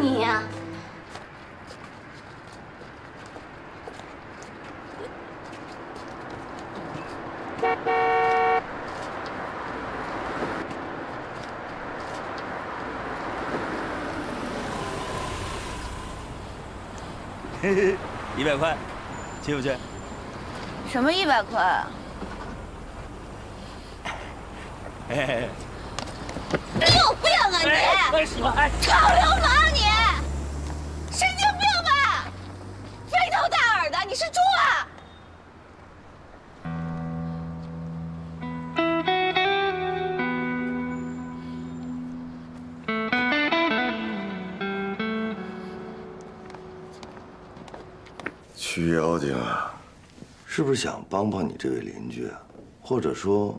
你呀？嘿嘿，100块，去不去？什么100块啊？嘿嘿嘿。你有病啊你！哎，什么？哎，臭流氓你！神经病吧！肥头大耳的，你是猪啊！曲妖精啊，是不是想帮帮你这位邻居啊？或者说，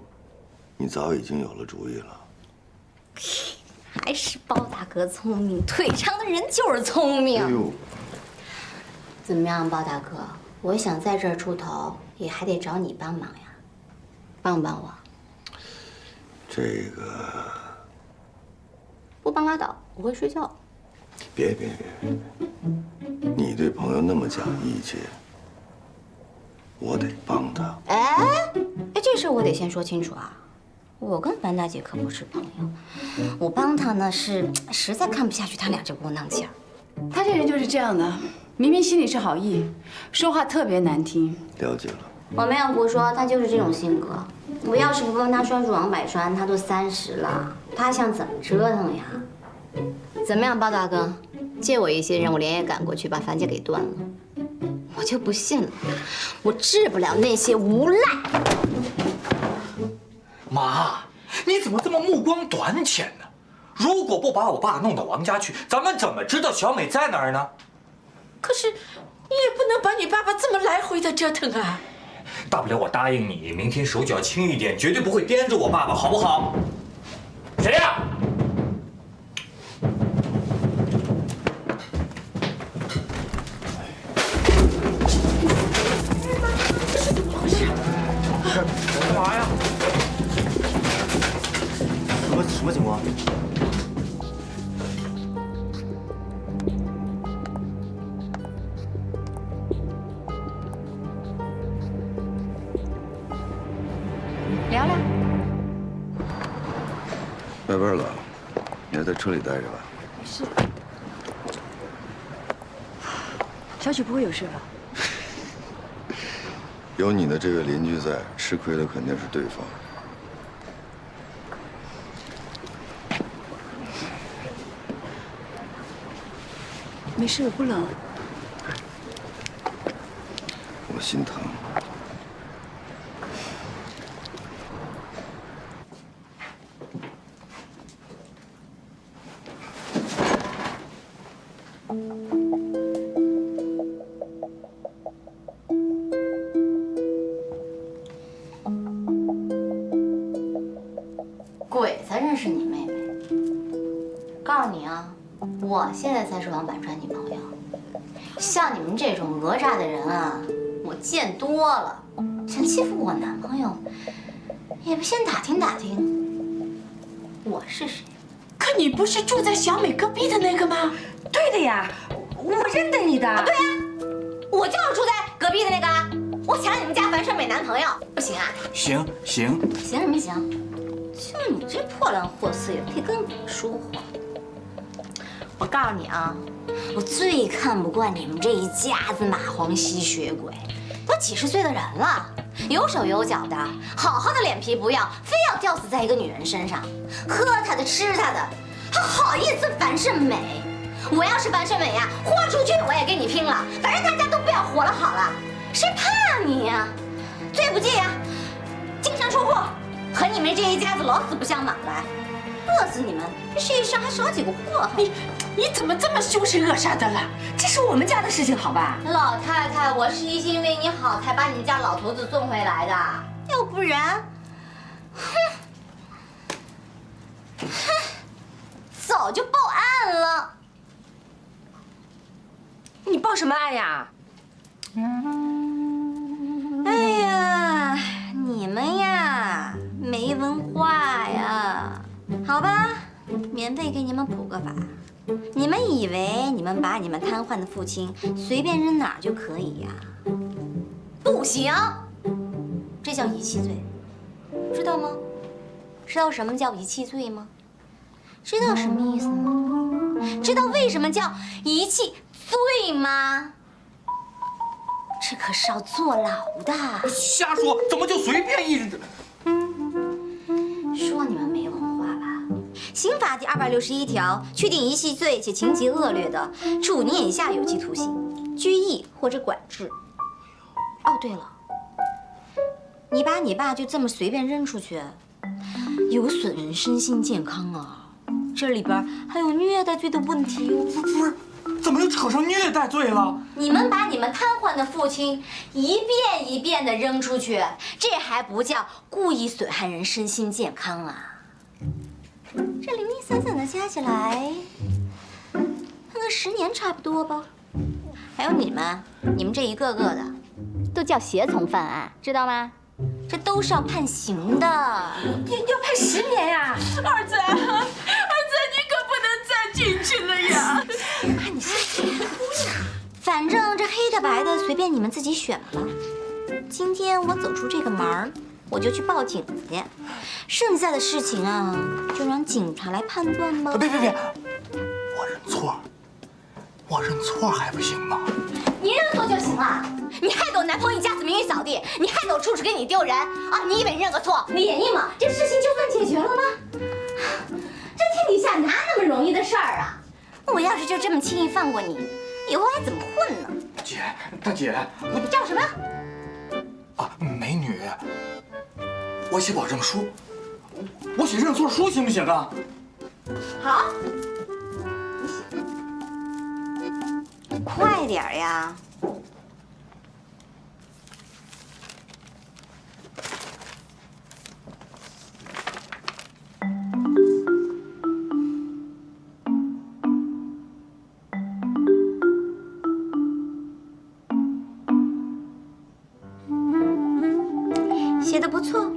你早已经有了主意了？还是包大哥聪明，腿长的人就是聪明。哎呦，怎么样，包大哥？我想在这儿出头，也还得找你帮忙呀，帮帮我。这个不帮拉倒，我会睡觉。别，你对朋友那么讲义气，我得帮他。哎，这事我得先说清楚啊。我跟樊大姐可不是朋友，我帮她呢是实在看不下去她俩这窝囊气儿。他这人就是这样的，明明心里是好意，说话特别难听。了解了。我没有胡说，她就是这种性格。我要是不帮她拴入王百栓，她都30了，她还想怎么折腾呀？怎么样，包大哥，借我一些人，我连夜赶过去把樊姐给端了。我就不信了，我治不了那些无赖。妈，你怎么这么目光短浅呢？如果不把我爸弄到王家去，咱们怎么知道小美在哪儿呢？可是，你也不能把你爸爸这么来回的折腾啊！大不了我答应你，明天手脚轻一点，绝对不会颠着我爸爸，好不好？谁呀？干嘛呀？什么情况？聊聊。外边冷，你还在车里待着吧。是。小雪不会有事吧？有你的这位邻居在，吃亏的肯定是对方。没事，我不冷。我心疼。鬼才认识你妹妹。告诉你啊，我现在才是王百川女朋友。像你们这种讹诈的人啊，我见多了。想欺负我男朋友，也不先打听打听我是谁。可你不是住在小美隔壁的那个吗？对的呀，我认得你的。对呀，我就是住在隔壁的那个啊。我抢你们家樊胜美男朋友，不行啊？行，行什么行？就你这破烂货色，也配跟我说话？我告诉你啊，我最看不惯你们这一家子蚂蟥吸血鬼，都几十岁的人了，有手有脚的，好好的脸皮不要，非要吊死在一个女人身上，喝她的吃她的，还好意思樊胜美？我要是樊胜美呀，豁出去我也跟你拼了，反正大家都不要活了好了，谁怕你呀？最不济呀，净身出户，和你们这一家子老死不相往来。饿死你们！这世界上还少几个祸害。你怎么这么凶神恶煞的了？这是我们家的事情，好吧？老太太，我是一心为你好，才把你们家老头子送回来的，要不然，早就报案了。你报什么案呀？哎呀，你们呀，没文化呀。好吧，免费给你们普个法。你们以为你们把你们瘫痪的父亲随便扔哪儿就可以呀？不行，这叫遗弃罪，知道吗？知道什么叫遗弃罪吗？知道什么意思吗？知道为什么叫遗弃罪吗？这可是要坐牢的。瞎说，怎么就随便一？说你们没文化吧？刑法第261条确定遗弃罪且情节恶劣的，处5年以下有期徒刑、拘役或者管制。哦，对了，你把你爸就这么随便扔出去，有损人身心健康啊！这里边还有虐待罪的问题哦。不是，怎么又扯上虐待罪了？你们把你们瘫痪的父亲一遍一遍的扔出去，这还不叫故意损害人身心健康啊？这零零散散的加起来，判个10年差不多吧。还有你们这一个个的，都叫胁从犯案，知道吗？这都是要判刑的。要判10年呀！儿子，你可不能再进去了呀！哎，你先别哭呀。反正这黑的白的随便你们自己选吧。今天我走出这个门儿，我就去报警去。剩下的事情啊，就让警察来判断吧。别，我认错还不行吗？你认错就行了。你害得我男朋友一家子名誉扫地，你害得我处处给你丢人啊！你以为认个错脸硬吗？这事情就算解决了吗？这天底下哪那么容易的事儿啊！我要是就这么轻易放过你，以后还怎么混呢？大姐，你叫什么？啊，美女，我写保证书，我写认错书行不行啊？好，你写，快点呀！写的不错，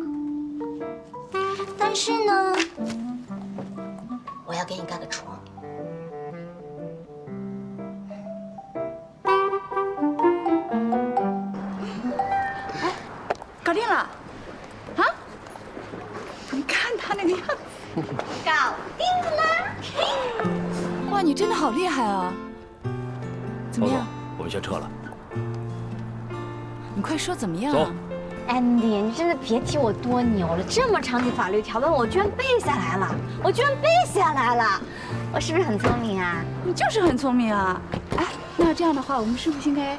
但是呢，我要给你干个戳。哎，搞定了，啊？你看他那个样子，搞定了！哇，你真的好厉害啊！怎么样？我们先撤了。你快说怎么样？走。Andy，你真的别提我多牛了，这么长的法律条文我居然背下来了，我是不是很聪明啊？你就是很聪明啊！哎，那这样的话，我们是不是应该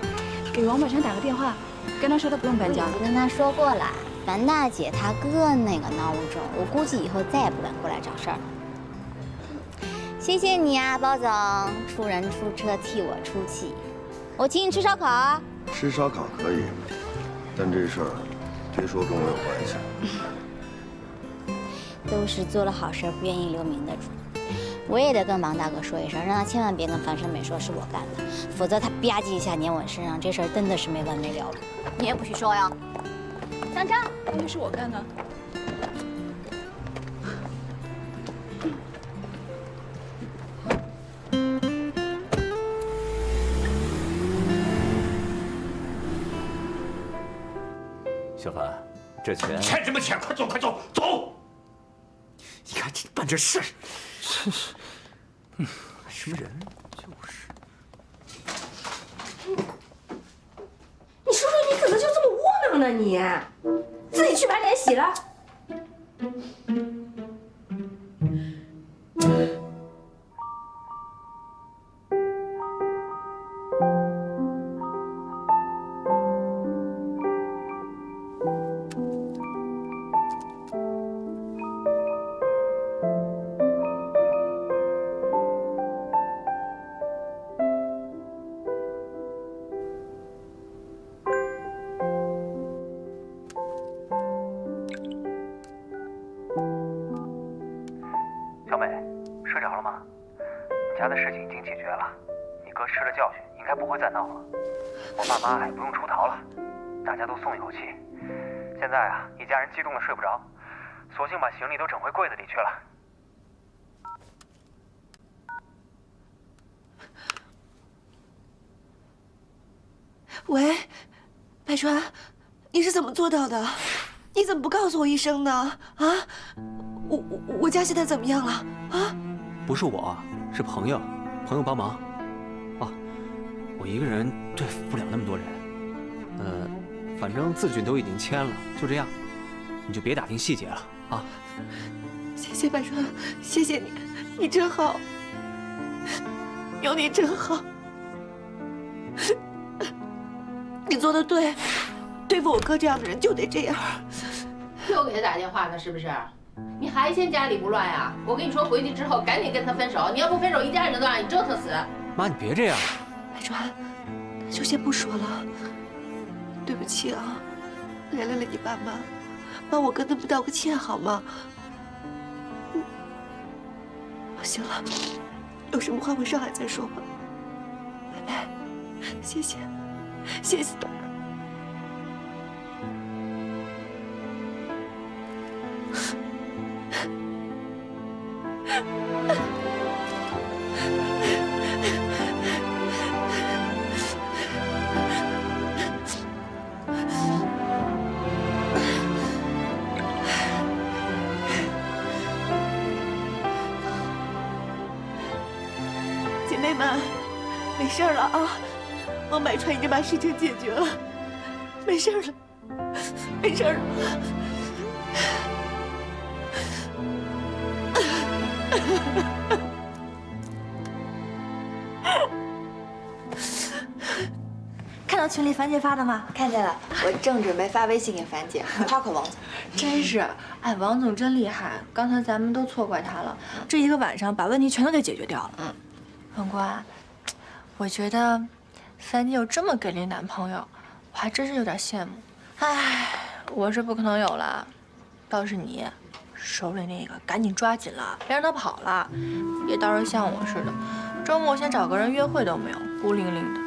给王宝强打个电话，跟他说他不用搬家？我跟他说过了，樊大姐她哥那个孬种，我估计以后再也不敢过来找事儿了。谢谢你啊，包总，出人出车替我出气，我请你吃烧烤啊。吃烧烤可以，但这事儿别说跟我有关系。都是做了好事不愿意留名的主，我也得跟王大哥说一声，让他千万别跟樊胜美说是我干的，否则他吧唧一下撵我身上，这事儿真的是没完没了了。你也不许说呀。张张，万一是我干的？小凡，这钱欠什么钱？快走，快走，走！你看这办这事，真是，什么人？就是。你说说，你怎么就这么窝囊呢？你自己去把脸洗了。小美，睡着了吗？你家的事情已经解决了，你哥吃了教训，应该不会再闹了。我爸妈也不用出逃了，大家都松一口气。现在啊，一家人激动的睡不着，索性把行李都整回柜子里去了。喂，百川，你是怎么做到的？你怎么不告诉我一声呢？啊，我家现在怎么样了？啊？不是我，是朋友帮忙。啊，我一个人对付不了那么多人。反正字据都已经签了，就这样，你就别打听细节了啊。谢谢百川，谢谢你，你真好，有你真好。你做的对，对付我哥这样的人就得这样。又给他打电话呢，是不是？你还嫌家里不乱呀？我跟你说，回去之后赶紧跟他分手。你要不分手，一家人都让你折腾死。妈，你别这样。百川，那就先不说了。对不起啊，连累了你爸妈，帮我跟他们道个歉好吗？行了，有什么话回上海再说吧。拜拜，谢谢，谢谢。姐妹们，没事了啊！王百川已经把事情解决了，没事了，没事了。看到群里樊姐发的吗？看见了，我正准备发微信给樊姐夸夸王总。真是，哎，王总真厉害，刚才咱们都错怪他了，这一个晚上把问题全都给解决掉了。文官，我觉得樊姐有这么给力男朋友，我还真是有点羡慕。哎，我是不可能有了，倒是你，手里那个赶紧抓紧了，别让他跑了，别到时候像我似的，周末先找个人约会都没有，孤零零的。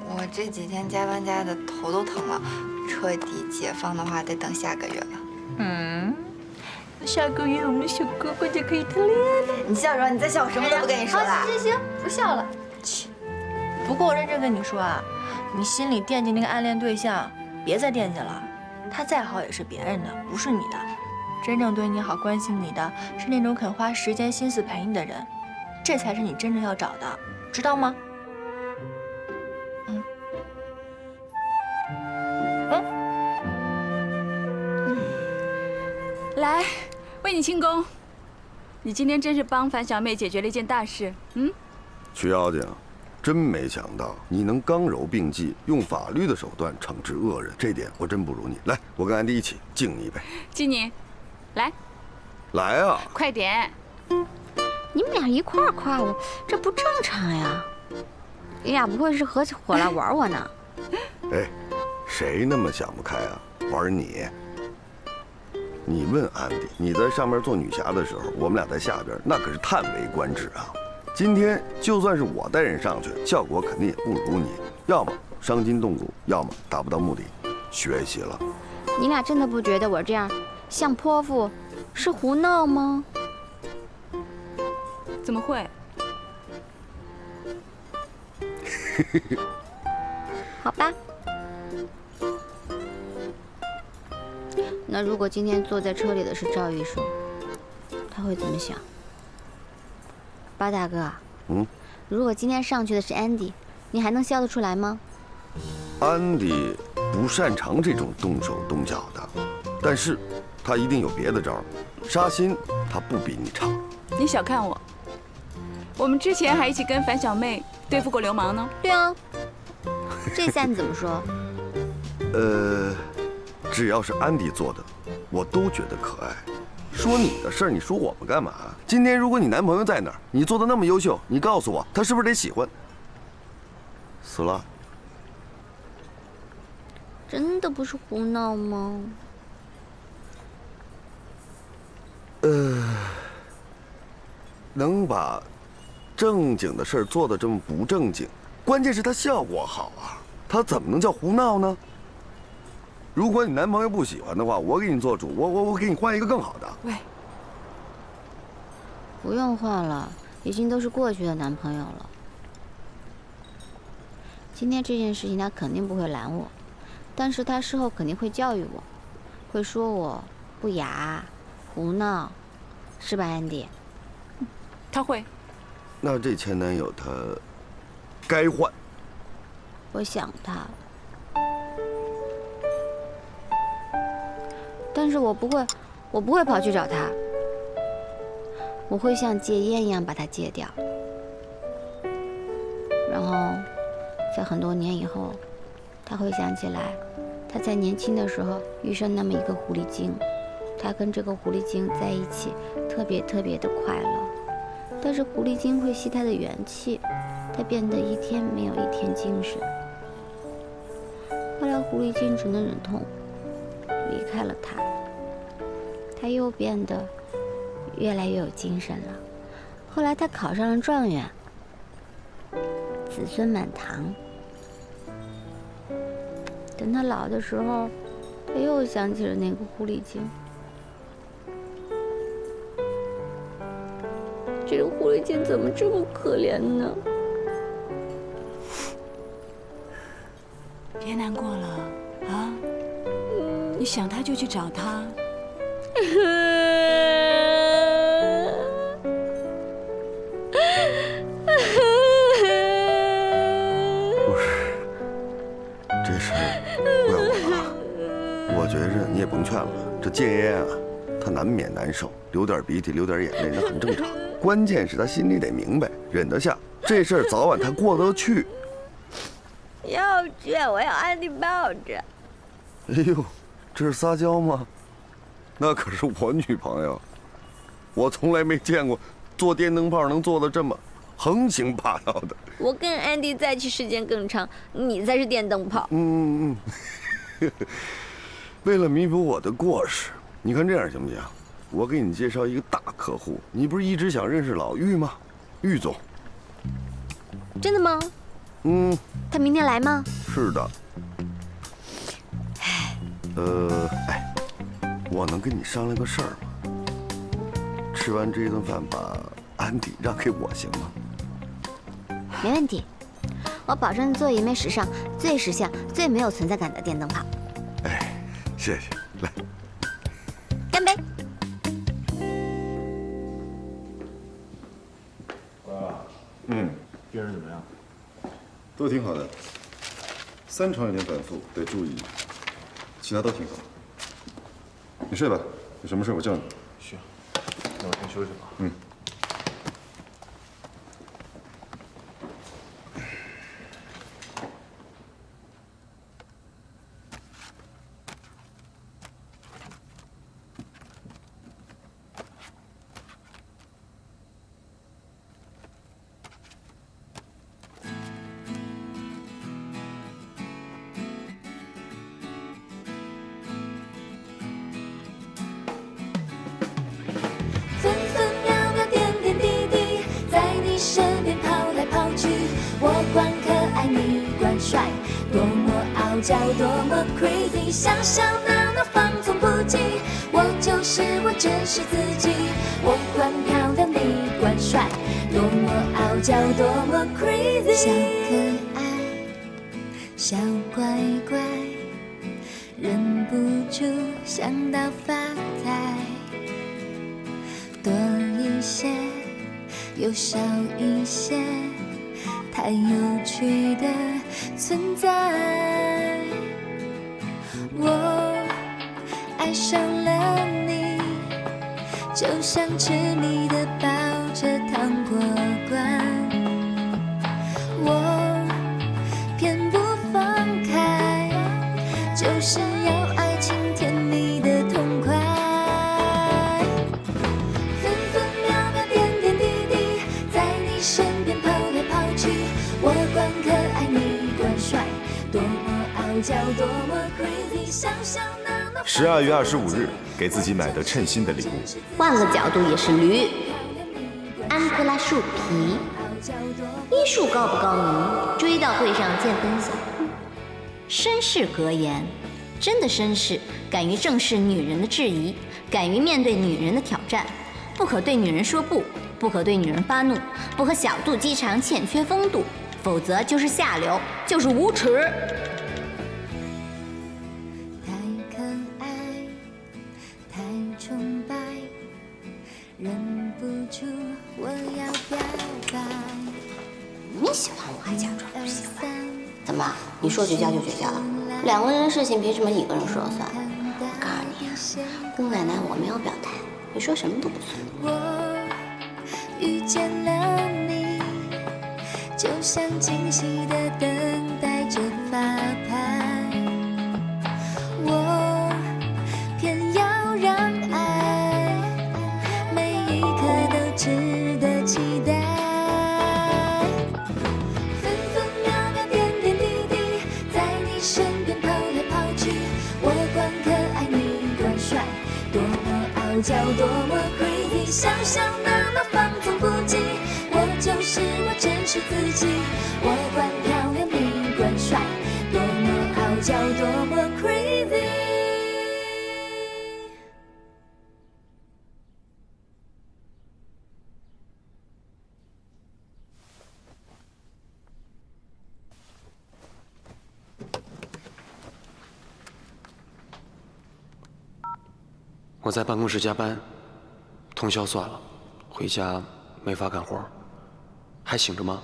我这几天加班加的头都疼了，彻底解放的话得等下个月了。下个月我们的小哥哥就可以谈恋爱了。你笑什么？你再笑，我什么都不跟你说了。行，不笑了。切，不过我认真跟你说啊，你心里惦记那个暗恋对象，别再惦记了。他再好也是别人的，不是你的。真正对你好、关心你的，是那种肯花时间心思陪你的人，这才是你真正要找的，知道吗？来，为你庆功。你今天真是帮樊小妹解决了一件大事。徐妖精，真没想到你能刚柔并济，用法律的手段惩治恶人，这点我真不如你。来，我跟安迪一起敬你一杯。敬你，来，来啊！快点！你们俩一块儿夸我，这不正常呀？你俩不会是合起伙来玩我呢？哎，谁那么想不开啊？玩你？你问安迪，你在上面做女侠的时候，我们俩在下边，那可是叹为观止啊。今天就算是我带人上去，效果肯定也不如你，要么伤筋动骨，要么达不到目的。学习了。你俩真的不觉得我这样像泼妇，是胡闹吗？怎么会？好吧。那如果今天坐在车里的是赵医生，他会怎么想？包大哥，如果今天上去的是安迪，你还能笑得出来吗？安迪不擅长这种动手动脚的，但是他一定有别的招，杀心他不比你差。你小看我，我们之前还一起跟樊小妹对付过流氓呢。对啊，这下你怎么说？只要是安迪做的，我都觉得可爱。说你的事儿，你说我们干嘛？今天如果你男朋友在那儿，你做的那么优秀，你告诉我，他是不是得喜欢？死了。真的不是胡闹吗？能把正经的事儿做得这么不正经，关键是他效果好啊，他怎么能叫胡闹呢？如果你男朋友不喜欢的话，我给你做主，我给你换一个更好的。喂，不用换了，已经都是过去的男朋友了。今天这件事情他肯定不会拦我，但是他事后肯定会教育我，会说我不雅、胡闹，是吧，安迪？他会。那这前男友他该换。我想他，但是我不会跑去找他，我会像戒烟一样把他戒掉。然后，在很多年以后，他会想起来，他在年轻的时候遇上那么一个狐狸精，他跟这个狐狸精在一起，特别的快乐。但是狐狸精会吸他的元气，他变得一天没有一天精神。后来狐狸精只能忍痛离开了他，他又变得越来越有精神了。后来他考上了状元，子孙满堂。等他老的时候，他又想起了那个狐狸精。这个狐狸精怎么这么可怜呢？别难过了啊！你想他就去找他。不是，这事怪我啊！我觉着你也甭劝了，这戒烟啊，他难免难受，流点鼻涕，流点眼泪，那很正常。关键是他心里得明白，忍得下，这事儿早晚他过得去。要去，我要安迪抱着。哎呦，这是撒娇吗？那可是我女朋友，我从来没见过做电灯泡能做的这么横行霸道的。我跟安迪在一起时间更长，你才是电灯泡。为了弥补我的过失，你看这样行不行？我给你介绍一个大客户，你不是一直想认识老玉吗？玉总。真的吗？他明天来吗？是的。我能跟你商量个事儿吗？吃完这顿饭把安迪让给我行吗？没问题，我保证做一枚史上最时尚、最没有存在感的电灯泡。哎，谢谢，来，干杯！病人怎么样？都挺好的，3场有点反复，得注意。其他都挺好。你睡吧，有什么事我叫你。行，那我先休息吧。多么 crazy， 想象那放纵不羁，我就是我，真是自己。我管漂亮，你管帅，多么傲娇，多么 crazy。小可爱，小乖乖，忍不住想到发呆，多一些又少一些，太有趣的存在。我爱上了你，就像吃你的抱着糖果罐，我偏不放开，就是要爱情甜蜜的痛快。分分秒秒点点滴滴，在你身边跑来跑去，我管可爱你管帅，多么傲娇，多么 crazy， 想象那12月25日，给自己买的称心的礼物。换个角度也是驴。安哥拉树皮，医术高不高明？追悼会上见分晓。绅士格言，真的绅士，敢于正视女人的质疑，敢于面对女人的挑战，不可对女人说不，不可对女人发怒，不可小肚鸡肠，欠缺风度。否则就是下流，就是无耻。太可爱，太崇拜，忍不住我要表白。你喜欢我还假装不喜欢？怎么？你说绝交就绝交了？两个人的事情凭什么一个人说了算？我告诉你啊，姑奶奶我没有表态，你说什么都不算。我遇见了你，就像惊喜的等待着发牌。我偏要让爱每一刻都值得期待。分分秒秒点点滴滴，在你身边跑来跑去，我管可爱你管帅，多么傲娇多么 crazy， 想象那放纵不羁，我就是我真实自己，我管漂亮你管帅，多么傲娇多么 crazy。我在办公室加班，通宵算了，回家没法干活。还醒着吗？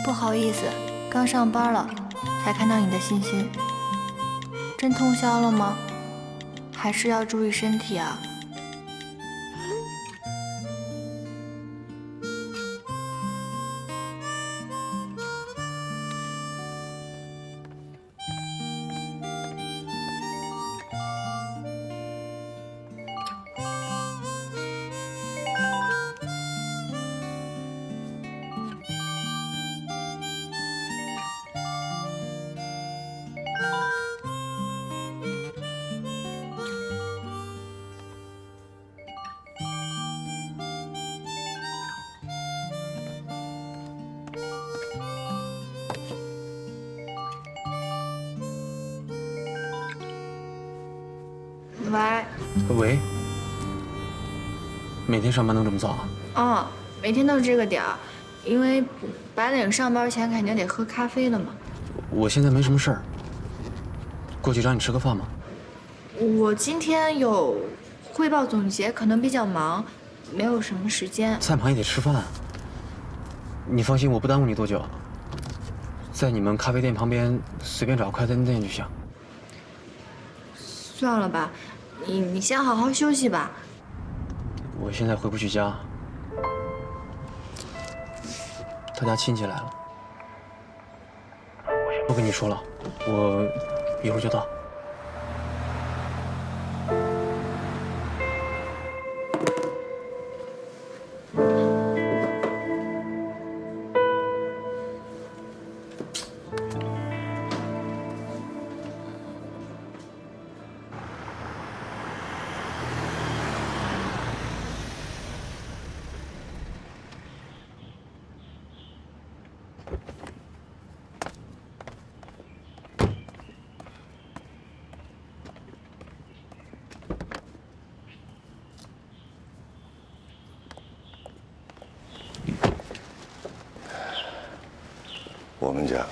不好意思，刚上班了，才看到你的信息。真通宵了吗？还是要注意身体啊。喂。喂。每天上班都这么早啊？哦，每天都是这个点儿，因为白领上班前肯定得喝咖啡的嘛。我现在没什么事儿，过去找你吃个饭吗？我今天有汇报总结，可能比较忙，没有什么时间。再忙也得吃饭。你放心，我不耽误你多久。在你们咖啡店旁边随便找个快餐店就行。算了吧，你先好好休息吧。我现在回不去家，他家亲戚来了。我先不跟你说了，我一会儿就到。我们家，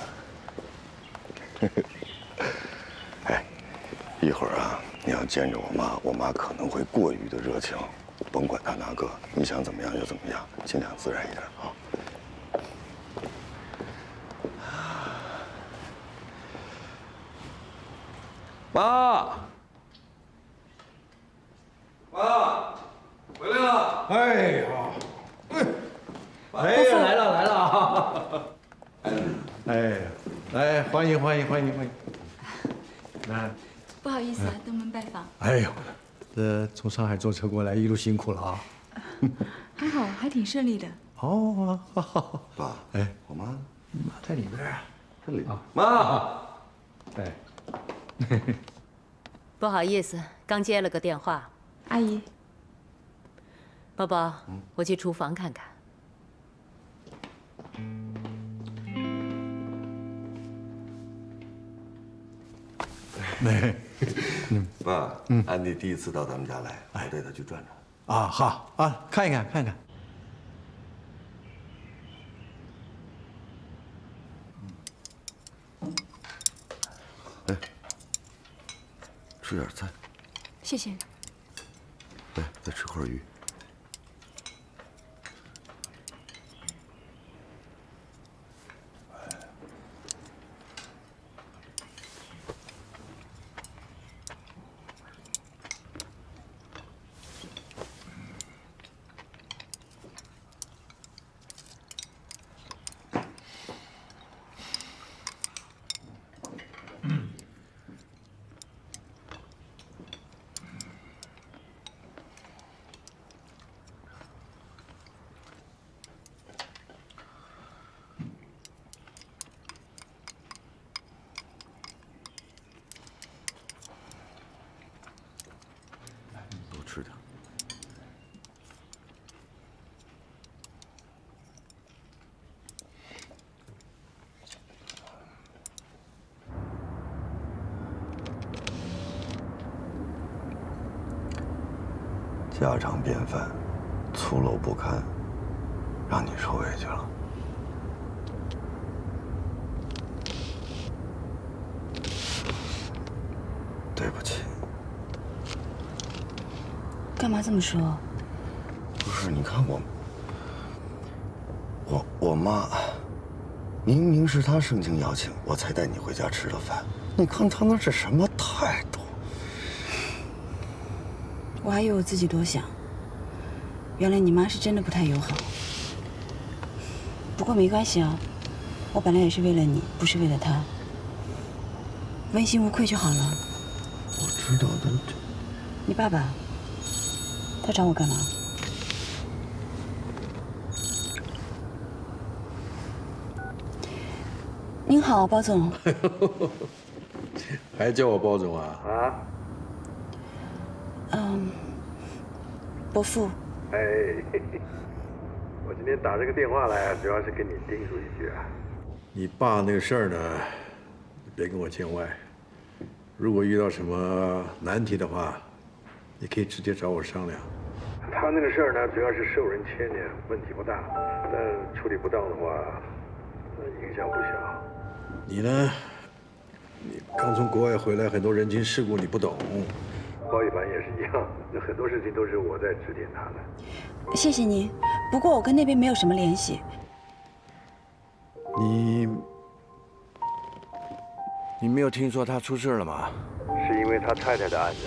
哎，一会儿啊，你要见着我妈，我妈可能会过于的热情，甭管她哪个，你想怎么样就怎么样，尽量自然一点啊。妈，妈，回来哎呀，哎呀，来了来了！哎，来欢迎欢迎欢迎欢迎！来，不好意思啊，登门拜访。哎呦，这从上海坐车过来，一路辛苦了啊！还好，还挺顺利的。哦，好好。爸，哎，我妈，妈在里边。这里啊，妈。哎。不好意思，刚接了个电话。阿姨，宝宝，我去厨房看看。爸，安迪第一次到咱们家来，我带他去转转。啊，好啊，看一看看看。哎，吃点菜。谢谢。来，再吃块鱼。吃点。家常便饭，粗陋不堪，让你受委屈了。对不起。干嘛这么说？不是，你看我妈，明明是她盛情邀请，我才带你回家吃的饭。你看她那是什么态度？我还以为我自己多想，原来你妈是真的不太友好。不过没关系啊，我本来也是为了你，不是为了她。问心无愧就好了。我知道的。你爸爸，他找我干嘛？您好，包总。还叫我包总啊？伯父。哎，我今天打这个电话来，主要是跟你叮嘱一句啊，你爸那个事儿呢，别跟我见外。如果遇到什么难题的话，你可以直接找我商量。他那个事儿呢，主要是受人牵连，问题不大，但处理不当的话，影响不小。你呢？你刚从国外回来，很多人情世故你不懂。包一凡也是一样，有很多事情都是我在指点他的。谢谢您，不过我跟那边没有什么联系。你没有听说他出事了吗？是因为他太太的案子。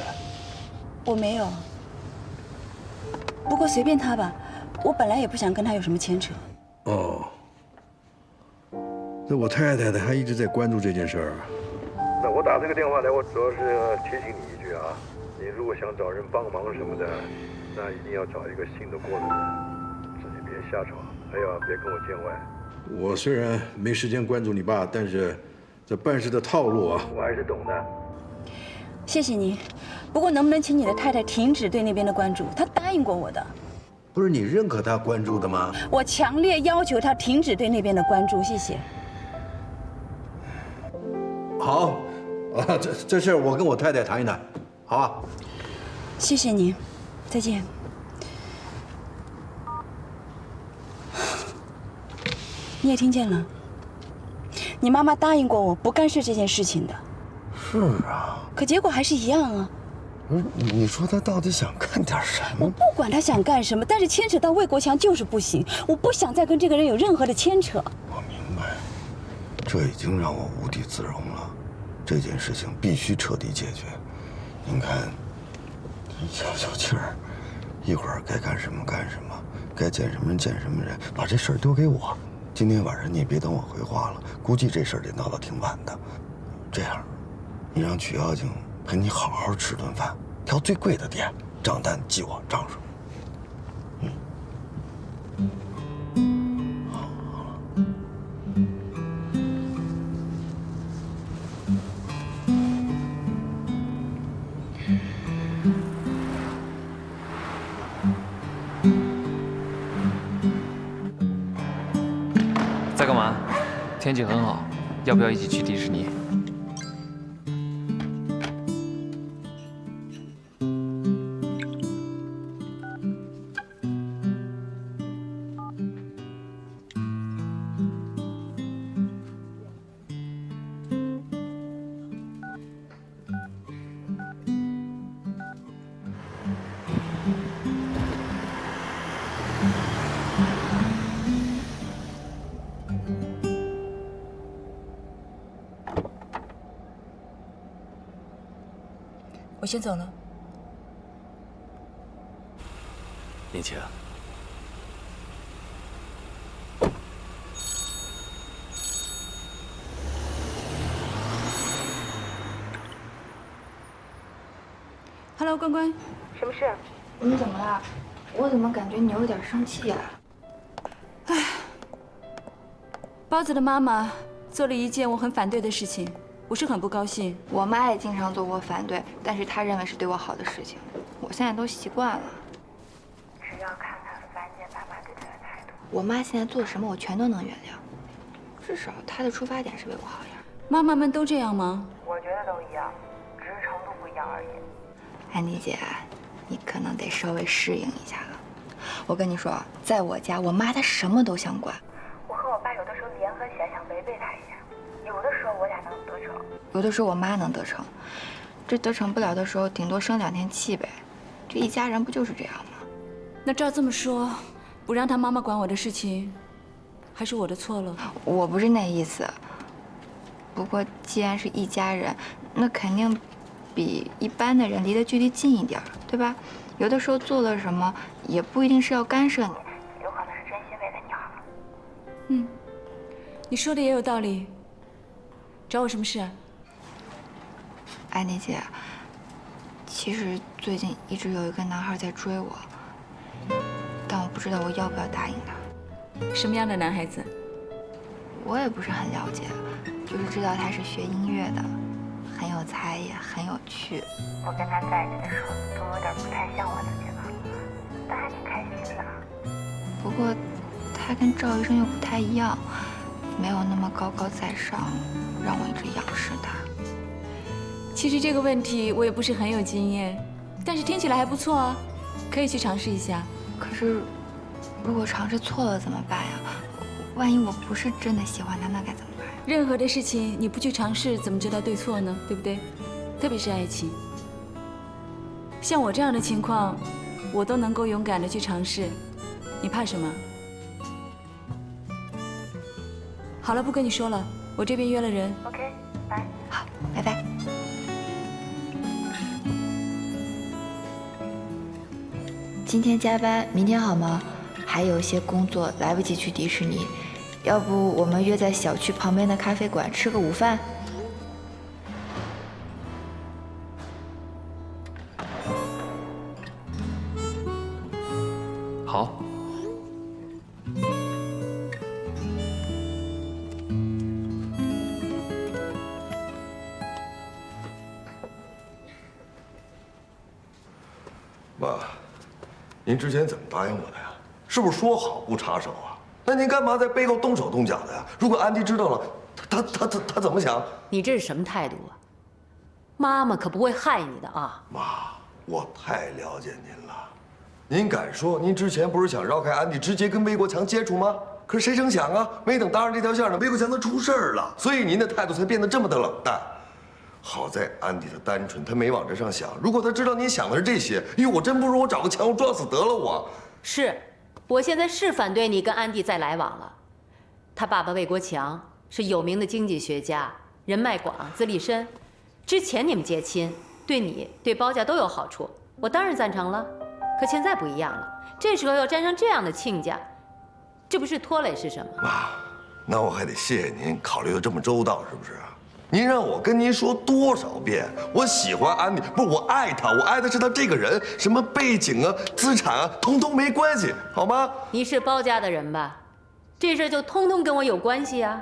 我没有。不过随便他吧，我本来也不想跟他有什么牵扯。哦，那我太太呢，还一直在关注这件事儿。那我打这个电话来，我主要是提醒你一句啊，你如果想找人帮忙什么的，那一定要找一个信得过的人，自己别瞎闯，还要别跟我见外。我虽然没时间关注你爸，但是这办事的套路啊，我还是懂的。谢谢您，不过能不能请你的太太停止对那边的关注？她答应过我的。不是你认可他关注的吗？我强烈要求她停止对那边的关注，谢谢。好，这事儿我跟我太太谈一谈，好吧？谢谢您，再见。你也听见了，你妈妈答应过我不干涉这件事情的。是啊。可结果还是一样啊。你说她到底想干点什么？我不管她想干什么，但是牵扯到魏国强就是不行。我不想再跟这个人有任何的牵扯。我明白，这已经让我无地自容了。这件事情必须彻底解决。您看，消消气儿，一会儿该干什么干什么，该见什么人见什么人，把这事儿丢给我。今天晚上你也别等我回话了，估计这事儿得闹到挺晚的。这样，你让曲妖精陪你好好吃顿饭，挑最贵的店，账单记我账上。在干嘛？天气很好，要不要一起去迪士尼？我先走了。林晴，Hello， 关关，什么事？你怎么了？我怎么感觉你有点生气呀？唉，包子的妈妈做了一件我很反对的事情，我是很不高兴。我妈也经常做过反对，但是她认为是对我好的事情，我现在都习惯了。只要看看樊姐爸爸对她的态度，我妈现在做什么我全都能原谅，至少她的出发点是为我好呀。妈妈们都这样吗？我觉得都一样，只是程度不一样而已。安迪姐，你可能得稍微适应一下了。我跟你说，在我家，我妈她什么都想管。我和我爸有的时候联合起来想违背她一下，有的时候我俩能得逞，有的时候我妈能得逞。这得逞不了的时候，顶多生2天气呗。这一家人不就是这样吗？那照这么说，不让她妈妈管我的事情，还是我的错了。我不是那意思。不过既然是一家人，那肯定比一般的人离得距离近一点，对吧？有的时候做了什么，也不一定是要干涉你，有可能是真心为了你好。嗯，你说的也有道理。找我什么事啊？安妮姐，其实最近一直有一个男孩在追我，但我不知道我要不要答应他。什么样的男孩子？我也不是很了解，就是知道他是学音乐的。很有才，也很有趣。我跟他在一起的时候，都有点不太像我自己了，但还挺开心的。不过，他跟赵医生又不太一样，没有那么高高在上，让我一直仰视他。其实这个问题我也不是很有经验，但是听起来还不错啊，可以去尝试一下。可是，如果尝试错了怎么办呀？万一我不是真的喜欢他，那该怎么办？任何的事情你不去尝试，怎么知道对错呢？对不对？特别是爱情。像我这样的情况，我都能够勇敢的去尝试，你怕什么？好了，不跟你说了，我这边约了人。OK， 拜。好，拜拜。今天加班，明天好吗？还有一些工作来不及去迪士尼。要不我们约在小区旁边的咖啡馆吃个午饭？好。妈，您之前怎么答应我的呀？是不是说好不插手啊？那您干嘛在背后动手动脚的呀？如果安迪知道了，他怎么想？你这是什么态度啊？妈妈可不会害你的啊！妈，我太了解您了。您敢说您之前不是想绕开安迪，直接跟魏国强接触吗？可是谁成想啊，没等搭上这条线呢，魏国强他出事儿了，所以您的态度才变得这么的冷淡。好在安迪他单纯，他没往这上想。如果他知道您想的是这些，哎呦，我真不如我找个枪我撞死得了我。是。我现在是反对你跟安迪再来往了。他爸爸魏国强是有名的经济学家，人脉广，资历深。之前你们结亲，对你对包家都有好处，我当然赞成了。可现在不一样了，这时候要沾上这样的亲家，这不是拖累是什么？妈，那我还得谢谢您考虑的这么周到，是不是？您让我跟您说多少遍，我喜欢安迪，不是我爱他，我爱的是他这个人，什么背景啊、资产啊，通通没关系，好吗？你是包家的人吧？这事就通通跟我有关系啊，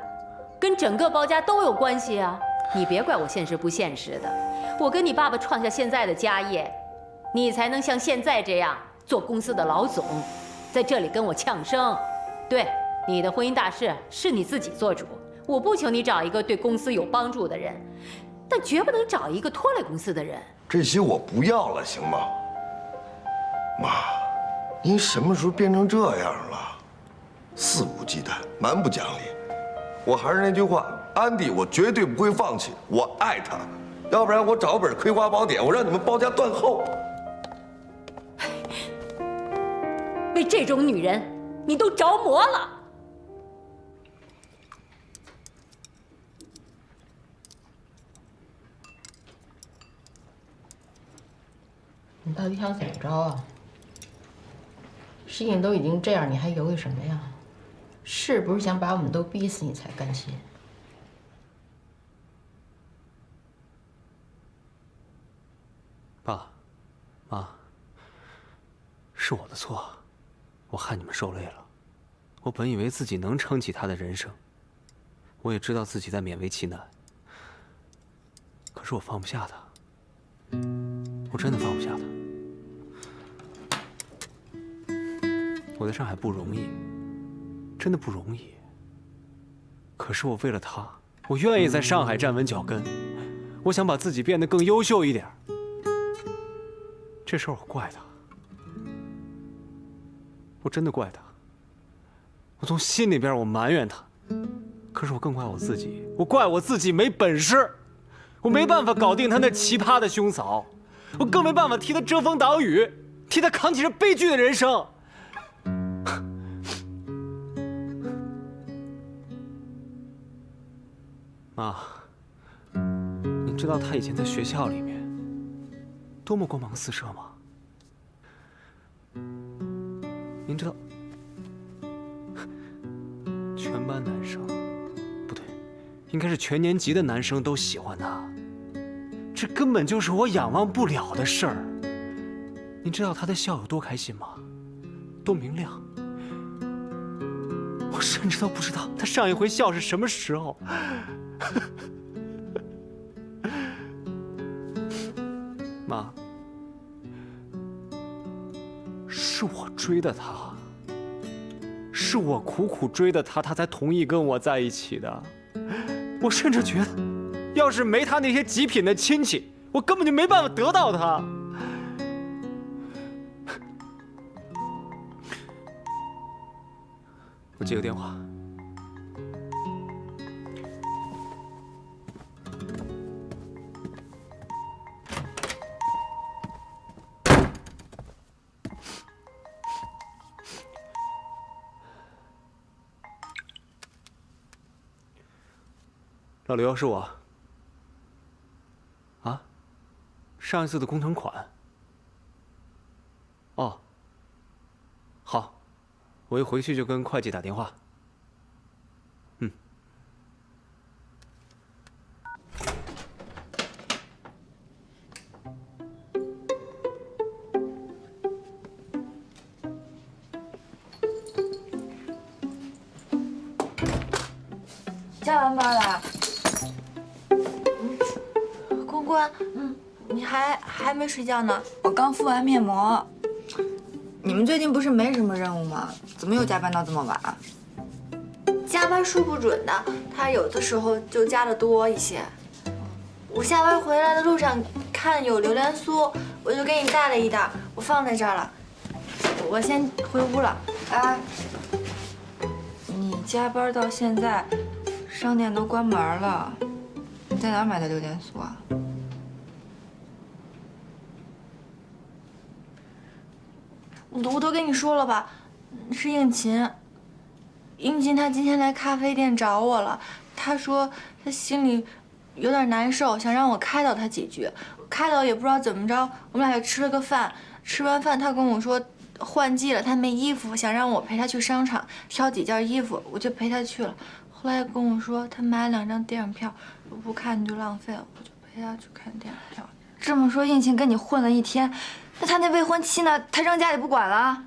跟整个包家都有关系啊！你别怪我现实不现实的，我跟你爸爸创下现在的家业，你才能像现在这样做公司的老总，在这里跟我呛声。对，你的婚姻大事是你自己做主。我不求你找一个对公司有帮助的人，但绝不能找一个拖累公司的人。这些我不要了，行吗？妈，您什么时候变成这样了？肆无忌惮，蛮不讲理。我还是那句话，安迪，我绝对不会放弃，我爱他。要不然我找本《葵花宝典》，我让你们包家断后。为这种女人，你都着魔了。你到底想怎么着啊？事情都已经这样，你还犹豫什么呀？是不是想把我们都逼死你才甘心？爸，妈，是我的错，我害你们受累了。我本以为自己能撑起他的人生，我也知道自己在勉为其难，可是我放不下他，我真的放不下他。我在上海不容易，真的不容易。可是我为了他，我愿意在上海站稳脚跟。我想把自己变得更优秀一点。这事儿我怪他，我真的怪他。我从心里边我埋怨他，可是我更怪我自己，我怪我自己没本事，我没办法搞定他那奇葩的兄嫂，我更没办法替他遮风挡雨，替他扛起这悲剧的人生。妈，你知道他以前在学校里面多么光芒四射吗？您知道，全班男生，不对，应该是全年级的男生都喜欢他，这根本就是我仰望不了的事儿。您知道他的笑有多开心吗？多明亮。我甚至都不知道他上一回笑是什么时候。妈，是我追的他，是我苦苦追的他，他才同意跟我在一起的。我甚至觉得，要是没他那些极品的亲戚，我根本就没办法得到他。我接个电话。老刘，是我。啊？上一次的工程款。哦。好，我一回去就跟会计打电话。嗯。加完班了。公关，你还没睡觉呢？我刚敷完面膜。你们最近不是没什么任务吗？怎么又加班到这么晚？加班说不准的，他有的时候就加的多一些。我下班回来的路上看有榴莲酥，我就给你带了一袋，我放在这儿了。我先回屋了。哎，你加班到现在，商店都关门了，你在哪儿买的榴莲酥啊？我都跟你说了吧，是应勤。应勤他今天来咖啡店找我了，他说他心里有点难受，想让我开导他几句。开导也不知道怎么着，我们俩就吃了个饭。吃完饭他跟我说换季了，他没衣服，想让我陪他去商场挑几件衣服，我就陪他去了。后来跟我说他买了2张电影票，我不看你就浪费了，我就陪他去看电影票。这么说，应勤跟你混了1天，那他那未婚妻呢？他扔家里不管了？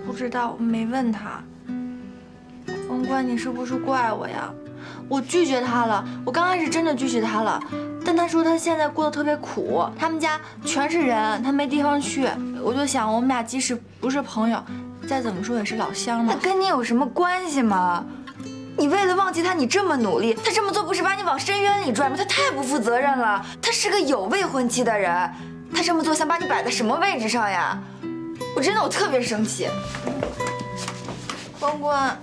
不知道，我没问他。王冠，你是不是怪我呀？我拒绝他了，我刚开始真的拒绝他了，但他说他现在过得特别苦，他们家全是人，他没地方去。我就想，我们俩即使不是朋友，再怎么说也是老乡嘛。那跟你有什么关系吗？你为了忘记他，你这么努力，他这么做不是把你往深渊里拽吗？他太不负责任了。他是个有未婚妻的人，他这么做想把你摆在什么位置上呀？我特别生气。关关，